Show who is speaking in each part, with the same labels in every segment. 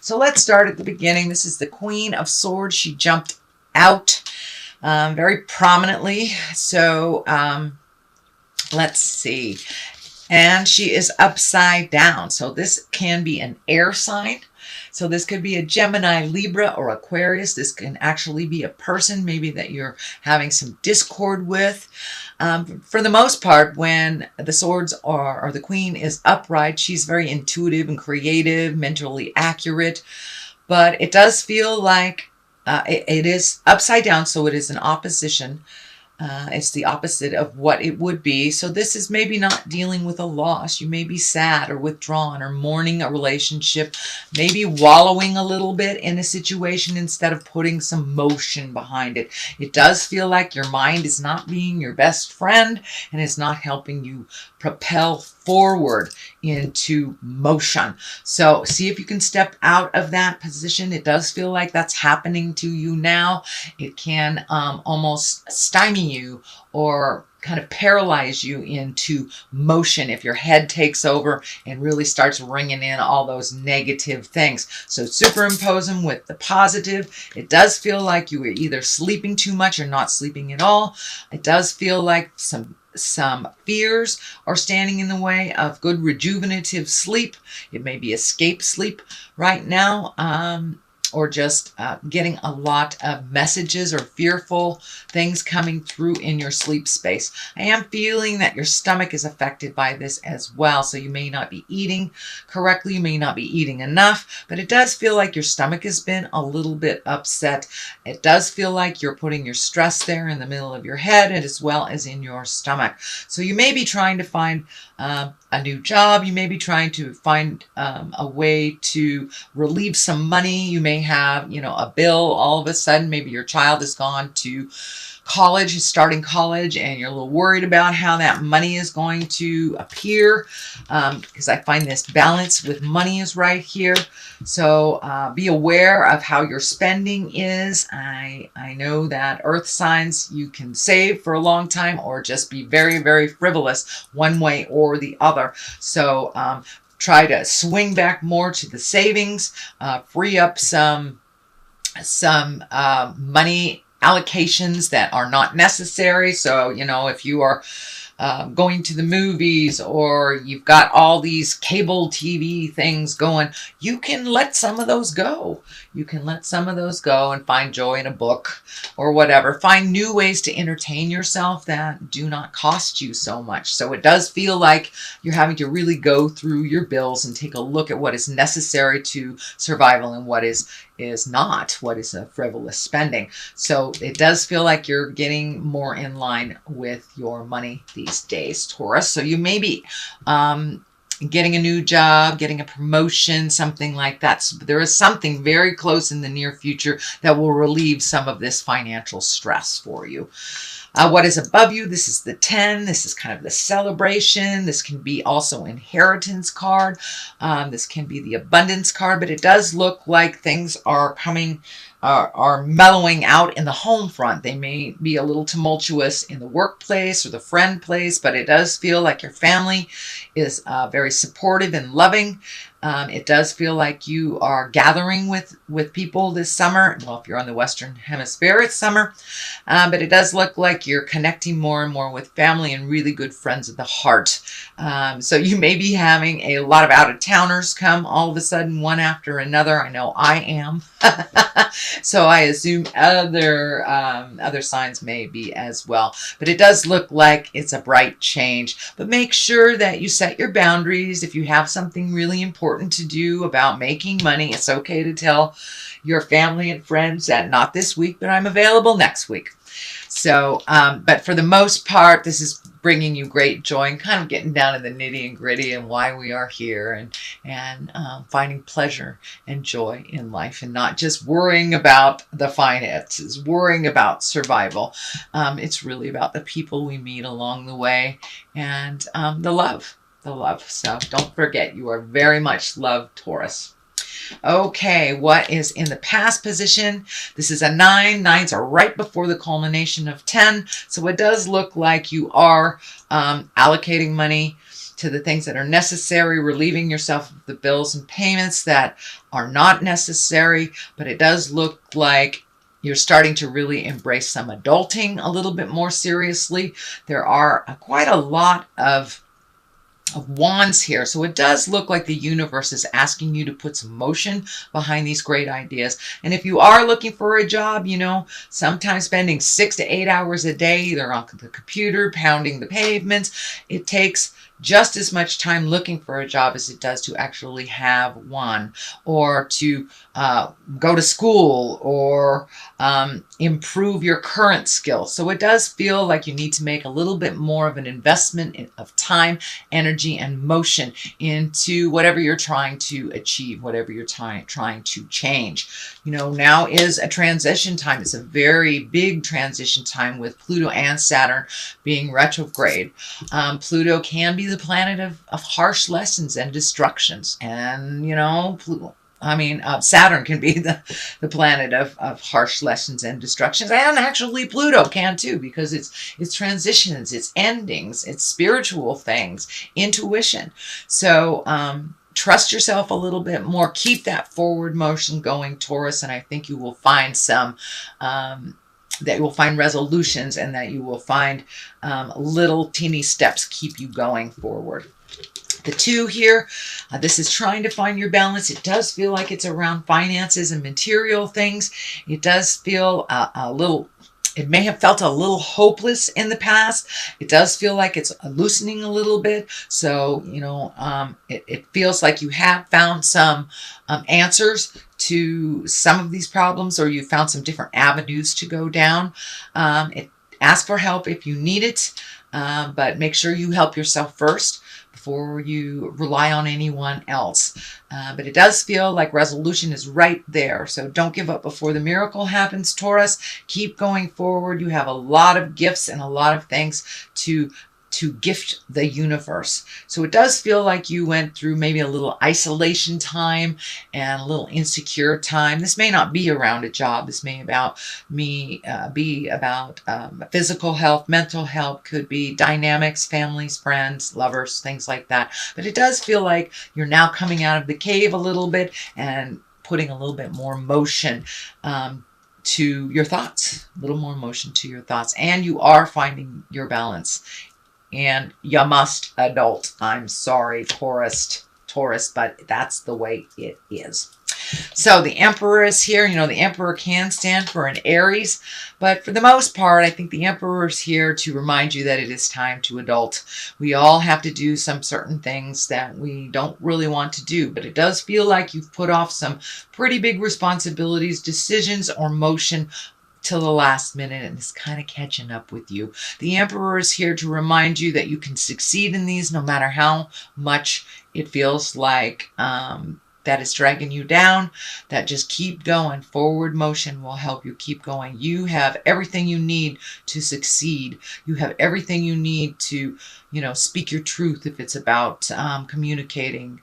Speaker 1: So let's start at the beginning. This is the Queen of Swords. She jumped out very prominently. So let's see. And she is upside down. So this can be an air sign. So this could be a Gemini, Libra, or Aquarius. This can actually be a person maybe that you're having some discord with. For the most part, when the swords are, or the queen is upright, she's very intuitive and creative, mentally accurate. But it does feel like it is upside down, so it is an opposition. It's the opposite of what it would be. So this is maybe not dealing with a loss. You may be sad or withdrawn or mourning a relationship, maybe wallowing a little bit in a situation instead of putting some motion behind it. It does feel like your mind is not being your best friend and is not helping you propel forward into motion. So see if you can step out of that position. It does feel like that's happening to you now. It can almost stymie you or kind of paralyze you into motion if your head takes over and really starts ringing in all those negative things. So superimpose them with the positive. It does feel like you were either sleeping too much or not sleeping at all. It does feel like some fears are standing in the way of good rejuvenative sleep. It may be escape sleep right now, or just getting a lot of messages or fearful things coming through in your sleep space. I am feeling that your stomach is affected by this as well. So you may not be eating correctly. You may not be eating enough, but it does feel like your stomach has been a little bit upset. It does feel like you're putting your stress there in the middle of your head as well as in your stomach. So you may be trying to find a new job. You may be trying to find a way to relieve some money. You may have, a bill all of a sudden. Maybe your child has gone to college, is starting college, and you're a little worried about how that money is going to appear, because I find this balance with money is right here. So be aware of how your spending is. I know that earth signs, you can save for a long time or just be very, very frivolous one way or the other. So try to swing back more to the savings, free up some money allocations that are not necessary. So, if you are going to the movies or you've got all these cable TV things going, you can let some of those go. You can let some of those go and find joy in a book or whatever. Find new ways to entertain yourself that do not cost you so much. So it does feel like you're having to really go through your bills and take a look at what is necessary to survival and what is not, what is a frivolous spending. So it does feel like you're getting more in line with your money these days, Taurus. So you may be getting a new job, getting a promotion, something like that. So there is something very close in the near future that will relieve some of this financial stress for you. What is above you? This is the 10. This is kind of the celebration. This can be also inheritance card. This can be the abundance card, but it does look like things are are mellowing out in the home front. They may be a little tumultuous in the workplace or the friend place, but it does feel like your family is very supportive and loving. It does feel like you are gathering with people this summer. Well, if you're on the Western Hemisphere, it's summer. But it does look like you're connecting more and more with family and really good friends of the heart. So you may be having a lot of out-of-towners come all of a sudden, one after another. I know I am. So I assume other signs may be as well. But it does look like it's a bright change. But make sure that you set your boundaries. If you have something really important to do about making money, it's okay to tell your family and friends that not this week, but I'm available next week. So, but for the most part, this is bringing you great joy and kind of getting down to the nitty and gritty and why we are here and finding pleasure and joy in life and not just worrying about the finances, worrying about survival. It's really about the people we meet along the way and the love. So don't forget, you are very much loved, Taurus. Okay, what is in the past position? This is a 9. 9s are right before the culmination of 10. So it does look like you are allocating money to the things that are necessary, relieving yourself of the bills and payments that are not necessary. But it does look like you're starting to really embrace some adulting a little bit more seriously. There are quite a lot of wands here. So it does look like the universe is asking you to put some motion behind these great ideas. And if you are looking for a job, you know, sometimes spending 6 to 8 hours a day, either on the computer, pounding the pavements, it takes just as much time looking for a job as it does to actually have one, or to go to school, or improve your current skills. So it does feel like you need to make a little bit more of an investment of time, energy, and motion into whatever you're trying to achieve, whatever you're trying to change. You know, now is a transition time. It's a very big transition time with Pluto and Saturn being retrograde. Pluto can be the planet of harsh lessons and destructions. And, you know, Saturn can be the planet of harsh lessons and destructions. And actually Pluto can too, because it's transitions, it's endings, it's spiritual things, intuition. So trust yourself a little bit more. Keep that forward motion going, Taurus, and I think you will find some that you will find resolutions, and that you will find little teeny steps keep you going forward. The 2 here, this is trying to find your balance. It does feel like it's around finances and material things. It does feel a little, it may have felt a little hopeless in the past. It does feel like it's loosening a little bit. So, you know, it feels like you have found some answers to some of these problems, or you found some different avenues to go down. Ask for help if you need it, but make sure you help yourself first before you rely on anyone else. But it does feel like resolution is right there. So don't give up before the miracle happens, Taurus. Keep going forward. You have a lot of gifts and a lot of things to gift the universe. So it does feel like you went through maybe a little isolation time and a little insecure time. This may not be around a job. This may be about physical health, mental health, could be dynamics, families, friends, lovers, things like that. But it does feel like you're now coming out of the cave a little bit and putting a little bit more motion to your thoughts, a little more motion to your thoughts, and you are finding your balance. And you must adult. I'm sorry, Taurus, but that's the way it is. So the Emperor is here. You know, the Emperor can stand for an Aries, but for the most part, I think the Emperor is here to remind you that it is time to adult. We all have to do some certain things that we don't really want to do, but it does feel like you've put off some pretty big responsibilities, decisions, or motion till the last minute, and it's kind of catching up with you. The Emperor is here to remind you that you can succeed in these no matter how much it feels like that is dragging you down. That just keep going. Forward motion will help you keep going. You have everything you need to succeed. You have everything you need to, you know, speak your truth if it's about communicating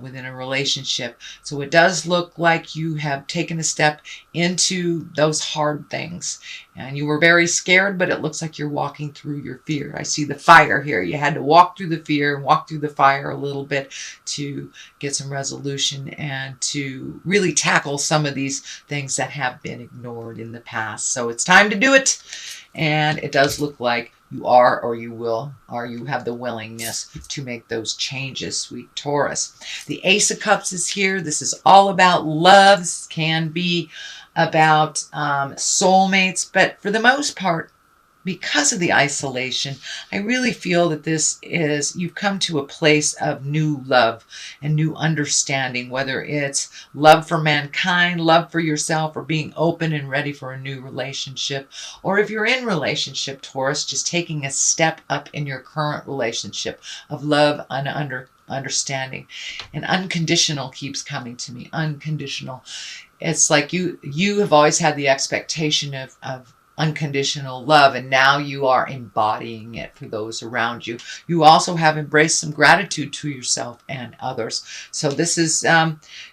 Speaker 1: within a relationship. So it does look like you have taken a step into those hard things. And you were very scared, but it looks like you're walking through your fear. I see the fire here. You had to walk through the fear and walk through the fire a little bit to get some resolution and to really tackle some of these things that have been ignored in the past. So it's time to do it. And it does look like you are, or you will, or you have the willingness to make those changes, sweet Taurus. The Ace of Cups is here. This is all about love. This can be about soulmates, but for the most part, because of the isolation, I really feel that this is, you've come to a place of new love and new understanding, whether it's love for mankind, love for yourself, or being open and ready for a new relationship. Or if you're in relationship, Taurus, just taking a step up in your current relationship of love and understanding. And unconditional keeps coming to me. Unconditional. It's like you have always had the expectation of unconditional love, and now you are embodying it for those around you. You also have embraced some gratitude to yourself and others. So this is,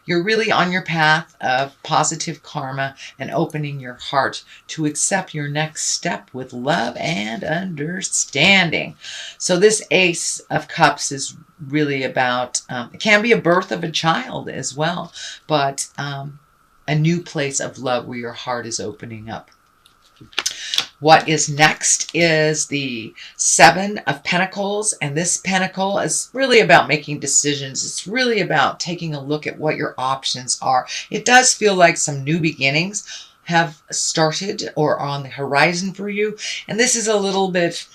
Speaker 1: you're really on your path of positive karma and opening your heart to accept your next step with love and understanding. So this Ace of Cups is really about, it can be a birth of a child as well, but a new place of love where your heart is opening up. What is next is the Seven of Pentacles, and this pentacle is really about making decisions. It's really about taking a look at what your options are. It does feel like some new beginnings have started or on the horizon for you, and this is a little bit,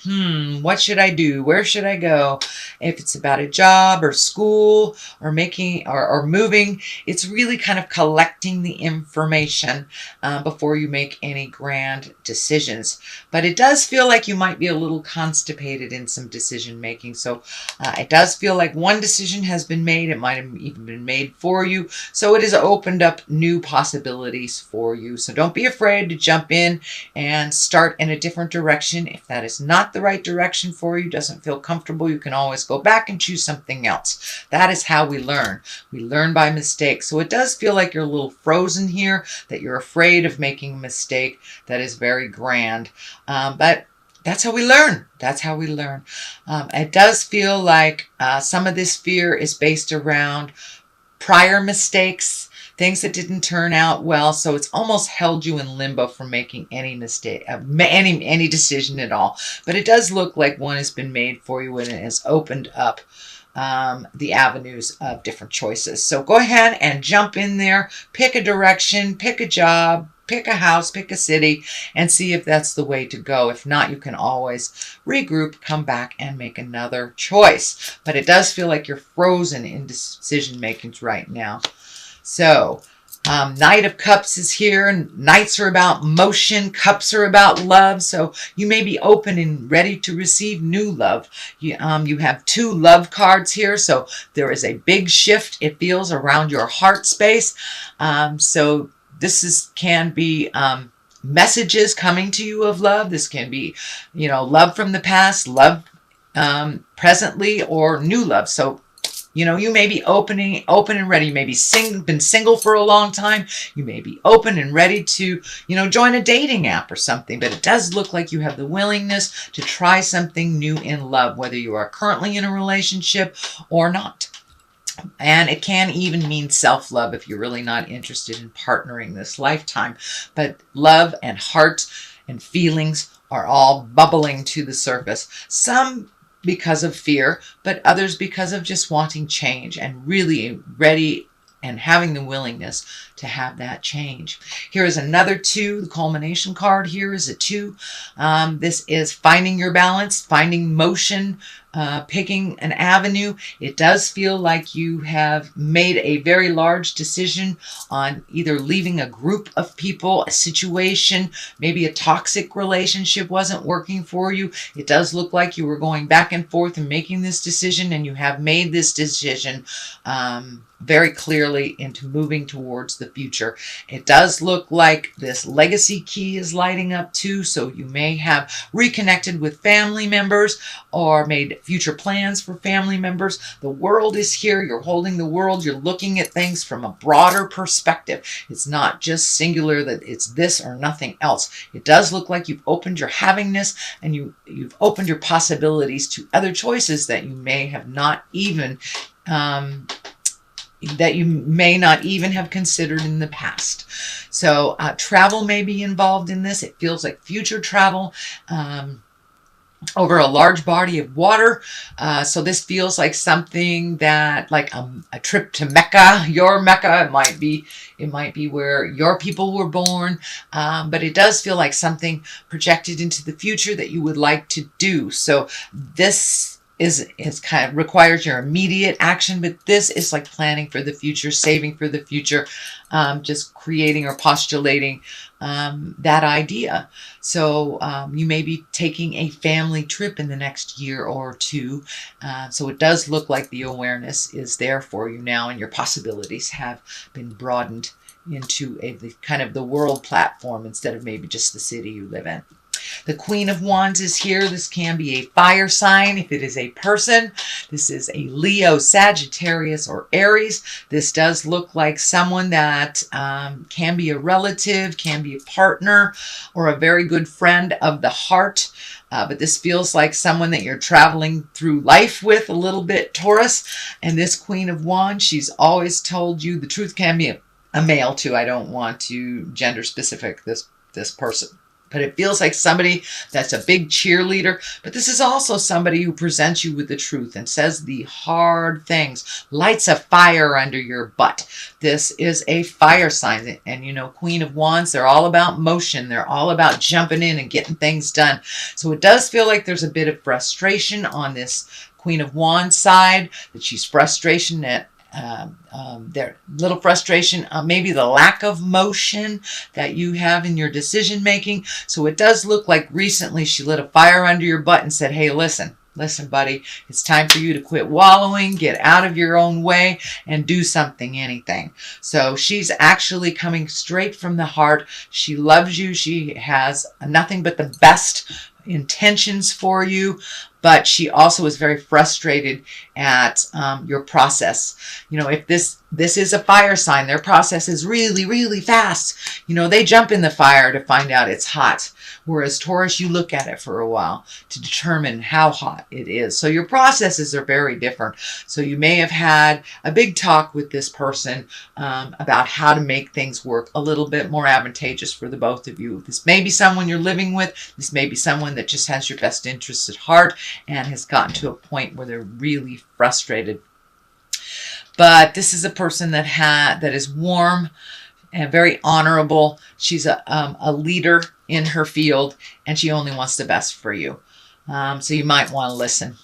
Speaker 1: what should I do? Where should I go? If it's about a job or school or making or moving, it's really kind of collecting the information before you make any grand decisions. But it does feel like you might be a little constipated in some decision making. So it does feel like one decision has been made. It might have even been made for you. So it has opened up new possibilities for you. So don't be afraid to jump in and start in a different direction. If that is not the right direction for you, doesn't feel comfortable, you can always go back and choose something else. That is how we learn. We learn by mistake. So it does feel like you're a little frozen here, that you're afraid of making a mistake. That is very grand. But that's how we learn. That's how we learn. It does feel like some of this fear is based around prior mistakes, things that didn't turn out well, so it's almost held you in limbo from making any mistake, any decision at all. But it does look like one has been made for you, and it has opened up the avenues of different choices. So go ahead and jump in there, pick a direction, pick a job, pick a house, pick a city, and see if that's the way to go. If not, you can always regroup, come back, and make another choice. But it does feel like you're frozen in decision makings right now. So Knight of Cups is here. Knights are about motion. Cups are about love. So you may be open and ready to receive new love. You have two love cards here. So there is a big shift, it feels, around your heart space. So this can be messages coming to you of love. This can be, love from the past, love presently, or new love. So you may be open and ready. You may be been single for a long time. You may be open and ready to, join a dating app or something. But it does look like you have the willingness to try something new in love, whether you are currently in a relationship or not. And it can even mean self-love if you're really not interested in partnering this lifetime. But love and heart and feelings are all bubbling to the surface. Some because of fear, but others because of just wanting change and really ready and having the willingness to have that change. Here is another 2. The culmination card here is a 2. This is finding your balance, finding motion, picking an avenue. It does feel like you have made a very large decision on either leaving a group of people, a situation, maybe a toxic relationship wasn't working for you. It does look like you were going back and forth and making this decision, and you have made this decision very clearly into moving towards the future. It does look like this legacy key is lighting up too, so you may have reconnected with family members or made future plans for family members. The world is here. You're holding the world. You're looking at things from a broader perspective. It's not just singular that it's this or nothing else. It does look like you've opened your havingness, and you've opened your possibilities to other choices that you may have not even have considered in the past. So travel may be involved in this. It feels like future travel over a large body of water. So this feels like something that, like a trip to Mecca, your Mecca. It might be where your people were born. But it does feel like something projected into the future that you would like to do. So this is kind of requires your immediate action, but this is like planning for the future, saving for the future, just creating or postulating that idea. So you may be taking a family trip in the next year or 2. So it does look like the awareness is there for you now, and your possibilities have been broadened into the kind of the world platform instead of maybe just the city you live in. The Queen of Wands is here. This can be a fire sign if it is a person. This is a Leo, Sagittarius, or Aries. This does look like someone that can be a relative, can be a partner, or a very good friend of the heart. But this feels like someone that you're traveling through life with a little bit, Taurus. And this Queen of Wands, she's always told you the truth. Can be a male too. I don't want to gender specific this person. But it feels like somebody that's a big cheerleader. But this is also somebody who presents you with the truth and says the hard things, lights a fire under your butt. This is a fire sign. And you know, Queen of Wands, they're all about motion. They're all about jumping in and getting things done. So it does feel like there's a bit of frustration on this Queen of Wands side, that she's frustration at their little frustration, maybe the lack of motion that you have in your decision making. So it does look like recently she lit a fire under your butt and said, hey, listen, buddy, it's time for you to quit wallowing, get out of your own way, and do something, anything. So she's actually coming straight from the heart. She loves you. She has nothing but the best intentions for you, but she also is very frustrated at your process. You know, if this is a fire sign, their process is really, really fast. You know, they jump in the fire to find out it's hot. Whereas Taurus, you look at it for a while to determine how hot it is. So your processes are very different. So you may have had a big talk with this person about how to make things work a little bit more advantageous for the both of you. This may be someone you're living with. This may be someone that just has your best interests at heart and has gotten to a point where they're really frustrated. But this is a person that is warm and very honorable. She's a leader in her field, and she only wants the best for you. So you might want to listen.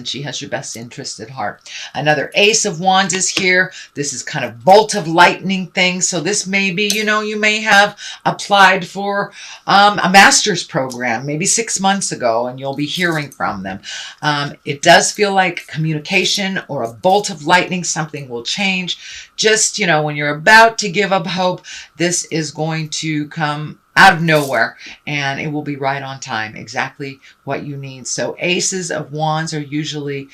Speaker 1: She has your best interest at heart. Another Ace of Wands is here. This is kind of bolt of lightning thing. So this may be, you know, you may have applied for a master's program maybe 6 months ago, and you'll be hearing from them. It does feel like communication or a bolt of lightning. Something will change. Just, you know, when you're about to give up hope, this is going to come out of nowhere, and it will be right on time, exactly what you need. So Aces of Wands are usually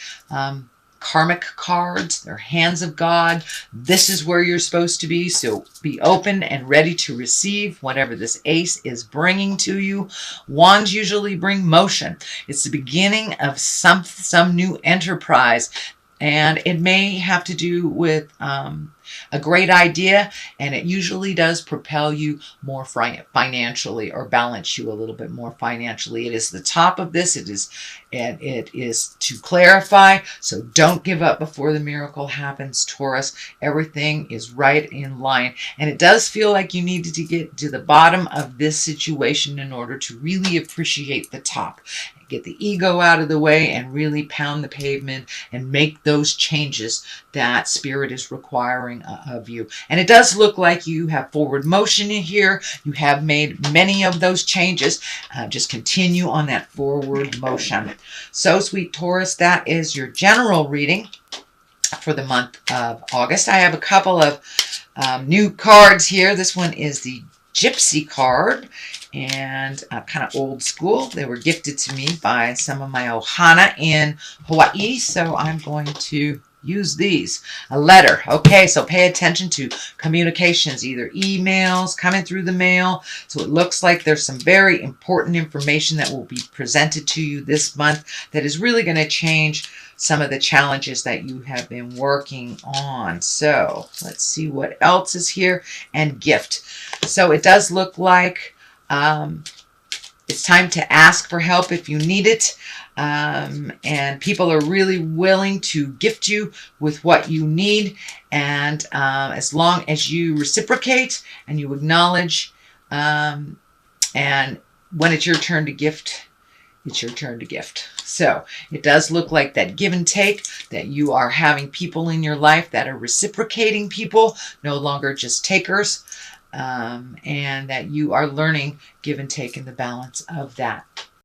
Speaker 1: karmic cards. They're hands of God. This is where you're supposed to be. So be open and ready to receive whatever this ace is bringing to you. Wands usually bring motion. It's the beginning of some new enterprise. And it may have to do with a great idea, and it usually does propel you more financially, or balance you a little bit more financially. It is the top of this. It is to clarify. So don't give up before the miracle happens, Taurus. Everything is right in line. And it does feel like you needed to get to the bottom of this situation in order to really appreciate the top. Get the ego out of the way and really pound the pavement and make those changes that Spirit is requiring of you. And it does look like you have forward motion in here. You have made many of those changes. Just continue on that forward motion. So, sweet Taurus, that is your general reading for the month of August. I have a couple of new cards here. This one is the Gypsy card, and kind of old school. They were gifted to me by some of my ohana in Hawaii, so I'm going to use these. A letter. Okay, so pay attention to communications, either emails coming through the mail. So it looks like there's some very important information that will be presented to you this month that is really going to change some of the challenges that you have been working on. So let's see what else is here. And gift. So it does look like it's time to ask for help if you need it. And people are really willing to gift you with what you need. And as long as you reciprocate and you acknowledge, and when it's your turn to gift, it's your turn to gift. So it does look like that give and take, that you are having people in your life that are reciprocating people, no longer just takers. And that you are learning give and take in the balance of that.